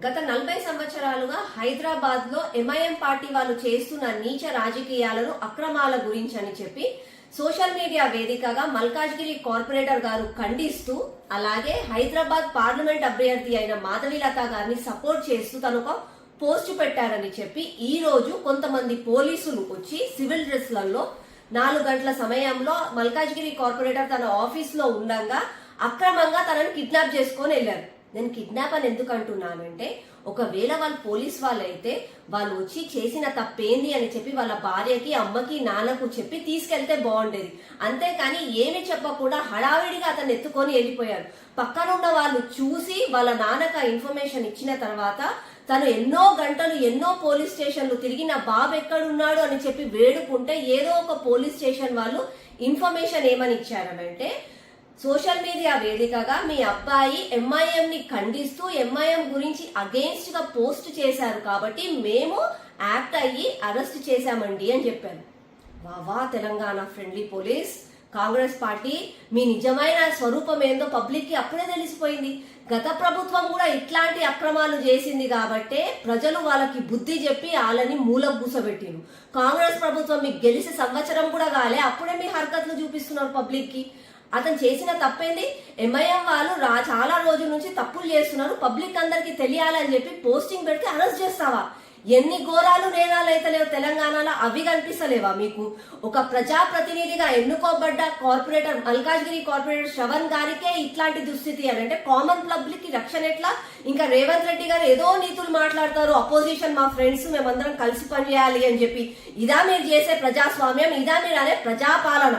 గత 40 సంవత్సరాలుగా హైదరాబాద్ లో ఎంఐఎం పార్టీ వాళ్ళు చేస్తున్న నీచ రాజకీయాలను అక్రమాల గురించి అని చెప్పి సోషల్ మీడియా వేదికగా మల్కాజ్గిరి కార్పొరేటర్ గారు ఖండిస్తూ, అలాగే హైదరాబాద్ పార్లమెంట్ అభ్యర్థి అయిన మాధవీలత గారిని సపోర్ట్ చేస్తూ తను ఒక పోస్ట్ పెట్టారని చెప్పి ఈ రోజు కొంతమంది పోలీసులు వచ్చి సివిల్ డ్రెస్లలో 4 గంటల సమయంలో మల్కాజ్గిరి కార్పొరేటర్ తన ఆఫీస్ లో ఉండగా అక్రమంగా తనని కిడ్నాప్ చేసుకొని వెళ్ళారు. నేను కిడ్నాప్ అని ఎందుకు అంటున్నానంటే, ఒకవేళ వాళ్ళు పోలీస్ వాళ్ళు అయితే వాళ్ళు వచ్చి చేసిన తప్పేంది అని చెప్పి వాళ్ళ భార్యకి, అమ్మకి, నాన్నకు చెప్పి తీసుకెళ్తే బాగుండేది. అంతేకాని ఏమి చెప్పకుండా హడావిడిగా అతను ఎత్తుకొని వెళ్ళిపోయారు. పక్కనున్న వాళ్ళు చూసి వాళ్ళ నాన్నకు ఇన్ఫర్మేషన్ ఇచ్చిన తర్వాత తను ఎన్నో గంటలు ఎన్నో పోలీస్ స్టేషన్లు తిరిగి నా బాబు ఎక్కడున్నాడు అని చెప్పి వేడుకుంటే ఏదో ఒక పోలీస్ స్టేషన్ వాళ్ళు ఇన్ఫర్మేషన్ ఏమని ఇచ్చారనంటే, సోషల్ మీడియా వేదికగా మీ అబ్బాయి ఎంఐఎం ని ఖండిస్తూ ఎంఐఎం గురించి అగేన్స్ట్ గా పోస్ట్ చేశారు కాబట్టి మేము యాక్ట్ అయ్యి అరెస్ట్ చేశామండి అని చెప్పారు. వావా Telangana friendly police, Congress party మీ నిజమైన స్వరూపం ఏందో పబ్లిక్ కి అప్పుడే తెలిసిపోయింది. గత ప్రభుత్వం కూడా ఇట్లాంటి అక్రమాలు చేసింది కాబట్టే ప్రజలు వాళ్ళకి బుద్ధి చెప్పి వాళ్ళని మూలకు కూసబెట్టిరు. కాంగ్రెస్ ప్రభుత్వం మీకు గెలిచి సంవత్సరం కూడా కాలే, అప్పుడే మీ హర్కత్లు చూపిస్తున్నారు పబ్లిక్ కి. అతను చేసిన తప్పేంది? ఎంఐఎం వాళ్ళు చాలా రోజుల నుంచి తప్పులు చేస్తున్నారు, పబ్లిక్ అందరికి తెలియాలని చెప్పి పోస్టింగ్ పెడితే అరెస్ట్ చేస్తావా? ఎన్ని ఘోరాలు నేరాలు అయితే లేవు తెలంగాణలో, అవి కనిపిస్తలేవా మీకు? ఒక ప్రజాప్రతినిధిగా ఎన్నుకోబడ్డ కార్పొరేటర్ మల్కాజ్గిరి కార్పొరేటర్ శ్రవణ్ గారికే ఇట్లాంటి దుస్థితి అని అంటే కామన్ పబ్లిక్ కి రక్షణ ఎట్లా? ఇంకా రేవంత్ రెడ్డి గారు ఏదో నీతులు మాట్లాడతారు, అపోజిషన్ మా ఫ్రెండ్స్ మేమందరం కలిసి పనిచేయాలి అని చెప్పి. ఇదా మీరు చేసే ప్రజాస్వామ్యం? ఇదా మీరు అనే ప్రజాపాలన?